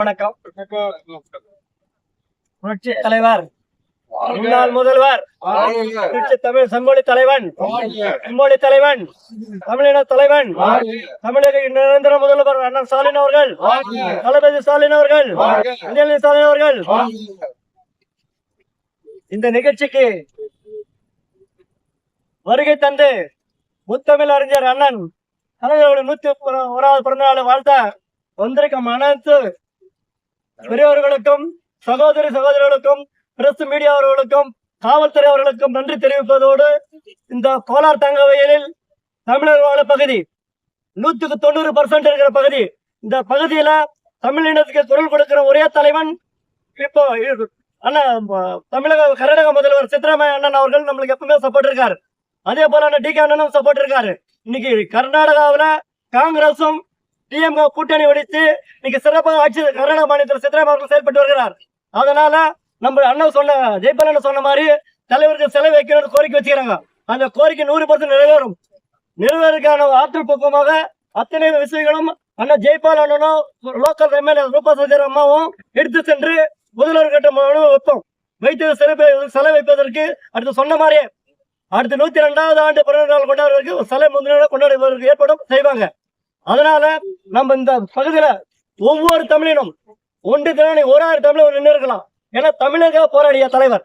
வணக்கம். புரட்சி தலைவர், முன்னாள் முதல்வர், தமிழ் செம்மொழி தலைவன், செம்மொழி தலைவன், தமிழின தலைவன், தமிழக நிரந்தர முதல்வர் அண்ணன் ஸ்டாலின் அவர்கள், தளபதி ஸ்டாலின் அவர்கள், உதயநிதி ஸ்டாலின் அவர்கள் இந்த நிகழ்ச்சிக்கு வருகை தந்து முத்தமிழ் அறிஞர் அண்ணன் கலைஞருடைய 101வது பிறந்த நாளை வாழ்த்த வந்திருக்கும் அனைத்து பெரியவர்களுக்கும் சகோதரிகளுக்கும் பிரஸ் மீடியா அவர்களுக்கும் காவல்துறை அவர்களுக்கும் நன்றி தெரிவிப்பதோடு, இந்த கோலார் தங்க வயலில் தமிழர் வாழ பகுதி 190% இருக்கிற பகுதி, இந்த பகுதியில தமிழினத்துக்கு குரல் கொடுக்கிற ஒரே தலைவன் இப்போ தமிழக கர்நாடக முதல்வர் சித்தராமையா அண்ணன் அவர்கள் நம்மளுக்கு எப்பவுமே சப்போர்ட் இருக்காரு. அதே போல டி.கே. அண்ணனும் சப்போர்ட் இருக்காரு. இன்னைக்கு கர்நாடகாவில காங்கிரசும் டிஎம்கே கூட்டணி வெடித்து இன்னைக்கு சிறப்பாக ஆட்சி கர்நாடக மாநிலத்தில் சித்தராமையா அவர்கள் செயல்பட்டு வருகிறார். அதனால நம்ம அண்ணன் ஜெயபால் சொன்ன மாதிரி தலைவருக்கு செலவு வைக்கணும்னு கோரிக்கை வச்சுக்கிறாங்க. அந்த கோரிக்கை 100% நிறைவேறும். நிறைவேறுக்கான ஆற்றல் பக்குவமாக அத்தனை விஷயங்களும் அண்ணன் ஜெயபால் அண்ணனும் லோக்கல் எம்எல்ஏ ரூபா சஜர் அம்மாவும் எடுத்து சென்று முதல்வர் கட்ட மனு வைப்போம். வைத்து செலவு வைப்பதற்கு அடுத்து சொன்ன மாதிரியே அடுத்து 102வது ஆண்டு பிறந்த நாள் கொண்டாடுவதற்கு சிலை கொண்டாடுவதற்கு ஏற்பாடும் செய்வாங்க. அதனால நம்ம இந்த பகுதியில ஒவ்வொரு தமிழினும் ஒன்று திறனை ஒரு தமிழர் நின்று இருக்கலாம். ஏன்னா தமிழக போராடிய தலைவர்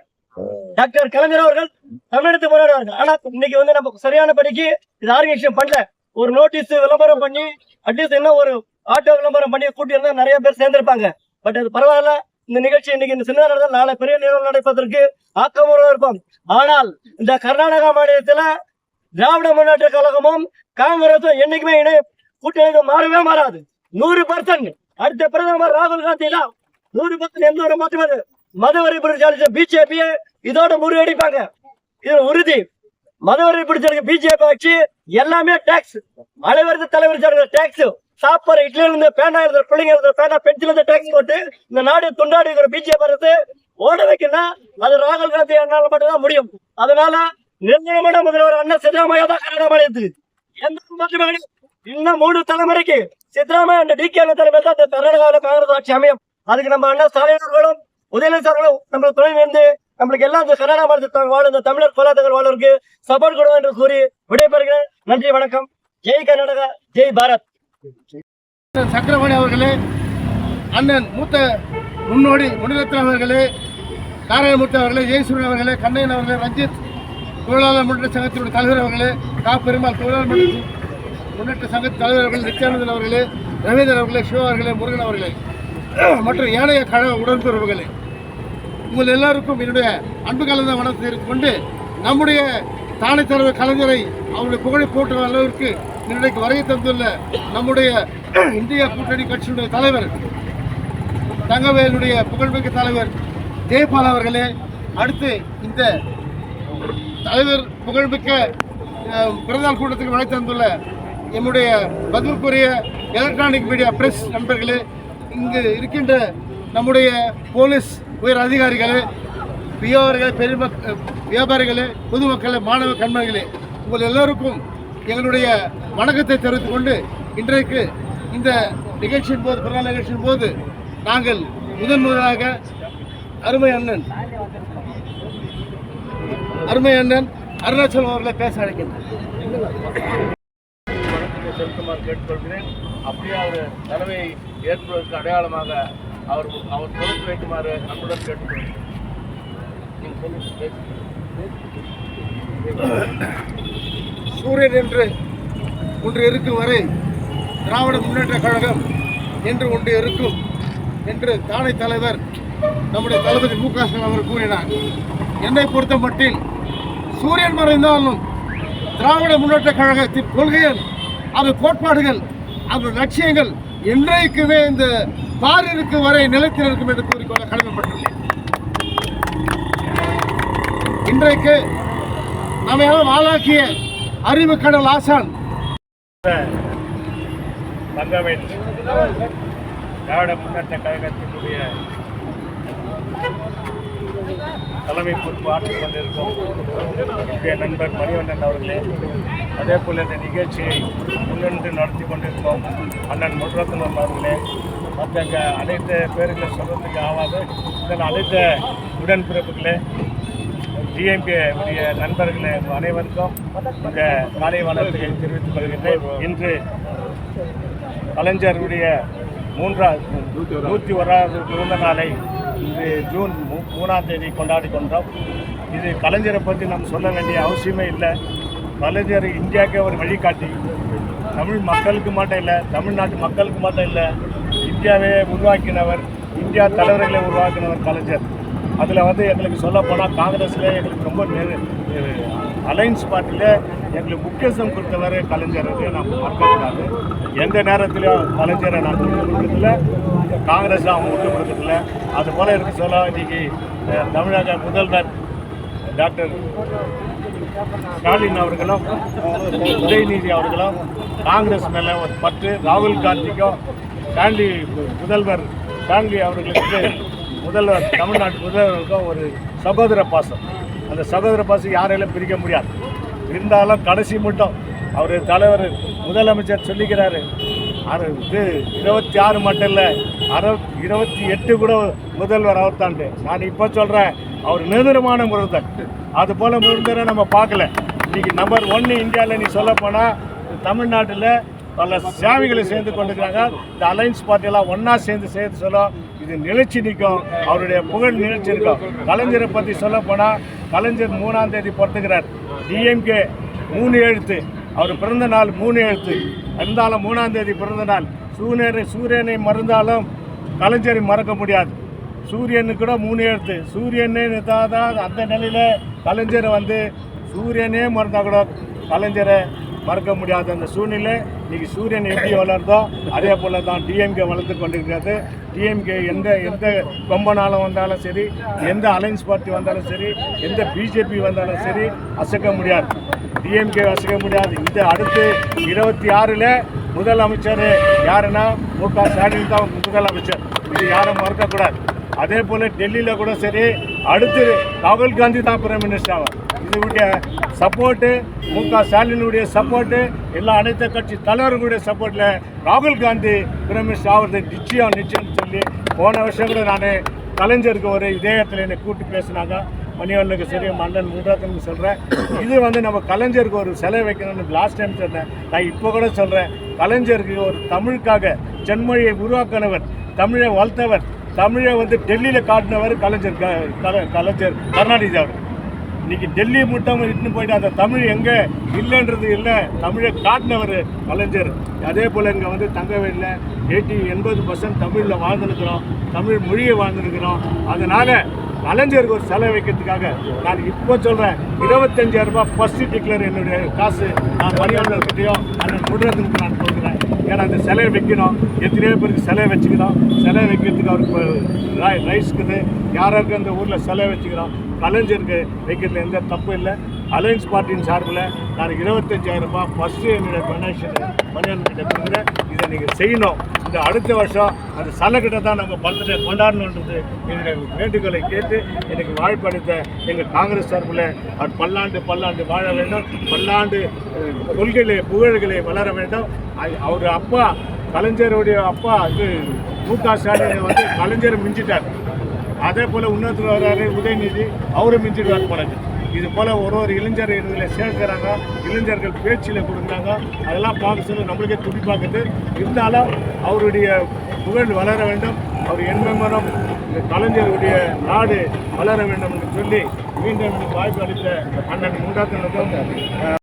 டாக்டர் கலைஞர் அவர்கள் தமிழகத்தை போராடுவாங்க. ஆனா இன்னைக்கு நம்ம சரியான படிக்கு இது ஆர்கனைசேஷன் பண்ணல. ஒரு நோட்டீஸ் விளம்பரம் பண்ணி அட்லீஸ்ட் என்ன ஒரு ஆட்டோ விளம்பரம் பண்ணி கூட்டி இருந்தா நிறைய பேர் சேர்ந்திருப்பாங்க. பட் அது பரவாயில்ல. இந்த நிகழ்ச்சி இன்னைக்கு இந்த சின்ன நடந்தால் நாளை பெரிய நிகழ்வு நடப்பதற்கு ஆக்கமாக இருப்போம். ஆனால் இந்த கர்நாடகா மாநிலத்துல திராவிட முன்னேற்ற கழகமும் காங்கிரசும் என்னைக்குமே கூட்டணி மாறவே மாறாது. 100%. அடுத்த பிரதமர் ராகுல் காந்தி தான் 100% எந்த ஒரு மாற்றம் மதவரி பிடிச்சாலும் பிஜேபியை இதோட முறியடிப்பாங்க. இது உறுதி. மதவரி பிடிச்சாலும் பிஜேபி ஆட்சி எல்லாமே டாக்ஸ், அனைவரது தலைவர் டாக்ஸ், சாப்பாடு இட்லியில இருந்து பேனா எழுதுற பிள்ளைங்க எழுதுற பேனா பென்சில் இருந்து டாக்ஸ் போட்டு இந்த நாடு துண்டாடி பிஜேபி அரசு ஓட வைக்கணும். அது ராகுல் காந்தி அண்ணால மட்டும்தான் முடியும். அதனால நிர்ணயமான முதல்வர் அண்ணன் சித்தராமையா தான் கர்நாடக மாநிலத்துக்கு எந்த மாற்றமே இன்னும் 3 தலைமுறைக்கு சித்தராமையா அந்த டி.கே. தலைமையில் தான் கர்நாடகாவில் காங்கிரஸ் ஆட்சி அமையும். அதுக்கு நம்ம அண்ணன் ஸ்டாலின் அவர்களும் உதயநிதி அவர்களும் நம்மளுக்கு துணை வந்து நம்மளுக்கு எல்லாம் இந்த கர்நாடக மாநிலத்தில் வாழ இந்த தமிழர் கோலாத்தங்கள் வாழ்வதற்கு சப்போர்ட் கொடுவோம் என்று கூறி விடைபெறுகிறேன். நன்றி, வணக்கம். ஜெய் கர்நாடகா, ஜெய் பாரத். சக்கரபாணி அவர்களே, அண்ணன் மூத்த முன்னோடி முனிரத்னம் அவர்களே, நாராயணமூர்த்தி அவர்களே, ஜெயசூரியன் அவர்களே, கண்ணையன் அவர்களே, ரஞ்சித் தொழிலாளர் முன்னேற்ற சங்கத்தினுடைய தலைவர் அவர்களே, பெருமாள் தொழிலாளர் முன்னேற்ற சங்கத்தின் தலைவர் அவர்கள், நித்யானந்தன் அவர்களே, ரவீந்திரன் அவர்களே, சிவா அவர்களே, முருகன் அவர்களே மற்றும் ஏனைய கழக உடன்பிறப்புகளே, உங்கள் எல்லாருக்கும் என்னுடைய அன்பு கலந்த வணக்கத்தை தெரிவித்துக் கொண்டு, நம்முடைய தானே தலைவர் கலைஞரை அவருடைய புகழை போற்ற அளவிற்கு இன்றைக்கு வருகை தந்துள்ள நம்முடைய இந்திய கூட்டணி கட்சியினுடைய தலைவர் தங்கவேலுடைய புகழ்மிக்க தலைவர் ஜெயபால் அவர்களே, அடுத்து இந்த தலைவர் புகழ்மிக்க பிறந்தநாள் கூட்டத்துக்கு வருகை தந்துள்ள என்னுடைய பதிலுக்குரிய எலக்ட்ரானிக் மீடியா பிரஸ் நண்பர்களே, இங்கு இருக்கின்ற நம்முடைய போலீஸ் உயர் அதிகாரிகளே, வியாபாரிகளே, பொதுமக்களே, மாணவ கண்மணிகளே, உங்கள் எல்லோருக்கும் எங்களுடைய வணக்கத்தை தெரிவித்துக் கொண்டு, இன்றைக்கு இந்த நிகழ்ச்சியின் போது பிறநாள் நிகழ்ச்சியின் போது நாங்கள் முதன்முதலாக அருமை அண்ணன் அருணாச்சலம் அவர்களை பேச அழைக்கின்றேன். செலுத்துமாறு கேட்டுக்கொள்கிறேன். அப்படியே அவர் தலைமையை ஏற்பதற்கு அடையாளமாக அவர் பொறுத்து வைக்குமாறு அன்புடன் கேட்டுக்கொள்கிறேன். சூரியன் என்று ஒன்று இருக்கும் வரை திராவிட முன்னேற்ற கழகம் என்று ஒன்று இருக்கும் என்று தானை தலைவர் நம்முடைய தளபதி மு.க. ஸ்டாலின் அவர் கூறினார். என்னை பொறுத்த மட்டில் சூரியன் மறைந்தாலும் திராவிட முன்னேற்ற கழகத்தின் கொள்கைகள், அது கோட்பாடுகள், அது லட்சியங்கள் என்றைக்குமே இந்த பாரிற்கு வரை நிலைத்து நிற்கும் என்று கூறிக்கொள்ள கடமைப்பட்டுள்ளேன். இன்றைக்கு நம்ம ஆளாக்கிய அறிவு கடல் ஆசான் திராவிட முன்னேற்ற கழகத்தினுடைய தலைமை பொறுப்பு ஆற்றிக் கொண்டிருக்கும் என்னுடைய நண்பர் மணிவண்ணன் அவர்களே, அதே போல் இந்த நிகழ்ச்சியை முன்னின்று நடத்தி கொண்டிருக்கோம் அண்ணன் முனிரத்னம் அவர்களே, மற்ற அனைத்து பேர்களை சொல்கிறதுக்கு ஆகாது. இதில் அனைத்து உடன்பிறப்புகளே, டிஎம்கே உடைய நண்பர்களே அனைவருக்கும் இந்த காலை வணக்கத்தை தெரிவித்துக் கொள்கின்றேன். இன்று கலைஞருடைய 101வது பிறந்த நாளை இன்று ஜூன் 3ஆம் தேதி கொண்டாடி கொண்டோம். இது கலைஞரை பற்றி நம்ம சொல்ல வேண்டிய அவசியமே இல்லை. கலைஞர் இந்தியாவுக்கே ஒரு வழிகாட்டி. தமிழ் மக்களுக்கு மட்டும் இல்லை, தமிழ்நாட்டு மக்களுக்கு மட்டும் இல்லை, இந்தியாவே உருவாக்கினவர், இந்தியா தலைவர்களை உருவாக்கினவர் கலைஞர். அதில் எங்களுக்கு சொல்லப்போனால் காங்கிரஸில் எங்களுக்கு ரொம்ப அலைன்ஸ் பார்ட்டியில் எங்களுக்கு முக்கியத்துவம் கொடுத்தவர் கலைஞர். நாம் மறக்கக்கூடாது. எந்த நேரத்திலையும் கலைஞரை நான் விட்டு கொடுக்கறதில்ல, காங்கிரஸ் அவங்க விட்டு கொடுக்கறதில்ல. அதுபோல் இருக்க சொல்ல இன்றைக்கி தமிழக முதல்வர் டாக்டர் ஸ்டாலின் அவர்களும் உதயநிதி அவர்களும் காங்கிரஸ் மேலே ஒரு பற்று, ராகுல் காந்திக்கும் முதல்வர் ஸ்டான்லி அவர்களுக்கு முதல்வர் தமிழ்நாட்டு முதல்வருக்கும் ஒரு சகோதர பாசம். அந்த சகோதர பாசம் யாராலும் பிரிக்க முடியாது. இருந்தாலும் கடைசி மட்டும் அவர் தலைவர் முதலமைச்சர் சொல்லிக்கிறாரு, 26 மட்டும் இல்லை 28 கூட முதல்வர் அவர் தாண்டு. நான் இப்போ சொல்கிறேன், அவர் நிரந்தரமான முதல்வர். அது போல் முதல்வரை நம்ம பார்க்கல. இன்றைக்கி நம்பர் 1 இந்தியாவில் நீ சொல்ல போனால் தமிழ்நாட்டில் பல சேவைகளை சேர்ந்து கொண்டிருக்கிறாங்க. இந்த அலைன்ஸ் பார்ட்டியெல்லாம் ஒன்றா சேர்ந்து சொல்ல இது நிலைச்சி நிற்கும். அவருடைய புகழ் நிலைச்சி இருக்கும். கலைஞரை பற்றி சொல்ல போனால் கலைஞர் 3ஆம் தேதி பிறந்துக்கிறார். டிஎம்கே 3 எழுத்து. அவர் பிறந்த நாள் 3 எழுத்து இருந்தாலும் 3ஆம் தேதி பிறந்த நாள். சூரியனை மறந்தாலும் கலைஞரை மறக்க முடியாது. சூரியனுக்கு கூட 3 எழுத்து. சூரியனே தான் அந்த நிலையில் கலைஞரை சூரியனே மறந்தால் கூட கலைஞரை மறக்க முடியாத அந்த சூழ்நிலை. இன்றைக்கி சூரியன் எப்படி வளர்ந்தோ அதே போல் தான் டிஎம்கே வளர்த்து கொண்டிருக்கிறது. டிஎம்கே எந்த கொம்பனாலும் வந்தாலும் சரி, எந்த அலைன்ஸ் பார்ட்டி வந்தாலும் சரி, எந்த பிஜேபி வந்தாலும் சரி அசைக்க முடியாது. டிஎம்கே அசைக்க முடியாது. இந்த அடுத்து 26ல் முதலமைச்சர் யாருன்னா முக ஸ்டாலின் தான் முதலமைச்சர். இது யாரும் மறக்கக்கூடாது. அதே போல் டெல்லியில் கூட சரி, அடுத்து ராகுல் காந்தி தான் பிரைம் மினிஸ்டர் ஆகும். இதனுடைய சப்போர்ட்டு, முக ஸ்டாலினுடைய சப்போர்ட்டு, எல்லா அனைத்து கட்சி தலைவர்களுடைய சப்போர்ட்டில் ராகுல் காந்தி பிரைம் மினிஸ்டர் ஆகிறது நிச்சயம்னு சொல்லி போன வருஷம் கூட நான் கலைஞருக்கு ஒரு இதயத்தில் என்னை கூப்பிட்டு பேசினாங்க. மணிவண்ணனுக்கு சரி, மன்னன் முன்ராத்தனுக்கு சொல்கிறேன். இது நம்ம கலைஞருக்கு ஒரு சிலை வைக்கணும்னு லாஸ்ட் டைம் சொன்னேன். நான் இப்போ கூட சொல்கிறேன், கலைஞருக்கு ஒரு தமிழுக்காக ஜன்மொழியை உருவாக்கினவர், தமிழை வளர்த்தவர், தமிழை டெல்லியில் காட்டினவர் கலைஞர் கருணாநிதி அவர். இன்றைக்கி டெல்லி மட்டும் இட்டுன்னு போயிட்டு அந்த தமிழ் எங்கே இல்லைன்றது இல்லை, தமிழை காட்டினவர் கலைஞர். அதே போல் இங்கே தங்கவேலில் 80% தமிழில் வாழ்ந்துருக்கிறோம், தமிழ் மொழியை வாழ்ந்துருக்கிறோம். அதனால் கலைஞருக்கு ஒரு சிலை வைக்கிறதுக்காக நான் இப்போ சொல்கிறேன், 25,000 ரூபாய் ஃபஸ்ட்டு டிக்ளர் என்னுடைய காசு நான் மணிவண்ணர்கிட்டையும் அண்ணன் முடுறதுக்கு நான் கொடுக்குறேன். ஏன்னா அந்த சிலையை வைக்கணும். எத்தனையோ பேருக்கு சிலை வச்சுக்கிறோம். சிலை வைக்கிறதுக்கு அவருக்கு ரைஸ்க்குது. யாராருக்கு அந்த ஊரில் சிலை வச்சுக்கிறோம். கலைஞருக்கு வைக்கிறதுல எந்த தப்பு இல்லை. அலைன்ஸ் பார்ட்டியின் சார்பில் நான் 25,000 ரூபாய் ஃபஸ்ட்டு என்னுடைய டொனேஷன் மணிவண்ணன்கிட்ட கொடுக்குறேன். இதை நீங்கள் செய்யணும். இந்த அடுத்த வருஷம் அந்த சிலைக்கிட்ட தான் நம்ம பர்த்டே கொண்டாடணுன்றது என்னுடைய வேண்டுகோளை கேட்டு எனக்கு வாழ்ப்பளித்த எங்கள் காங்கிரஸ் சார்பில் அவர் பல்லாண்டு வாழ வேண்டும். பல்லாண்டு கொள்கைகளை புகழ்களை வளர வேண்டும். அவர் அப்பா கலைஞருடைய அப்பா முக ஸ்டாலின் கலைஞரை மிஞ்சிட்டார். அதே போல் இன்னொருத்தர் வர்றாரு உதயநிதி, அவரும் மிஞ்சிடுவார் போல. இது போல் ஒரு இளைஞர் இதில் சேர்க்கிறாங்க, இளைஞர்கள் பேச்சில் கொடுக்குறாங்க. அதெல்லாம் பார்க்க சொல்லி நம்மளுக்கே துடிப்பாக்குது. இருந்தாலும் அவருடைய புகழ் வளர வேண்டும். அவர் என்மனம் கலைஞருடைய நாடு வளர வேண்டும் என்று சொல்லி மீண்டும் வாய்ப்பு அளித்த அண்ணன் முண்டாத்தனுக்கும்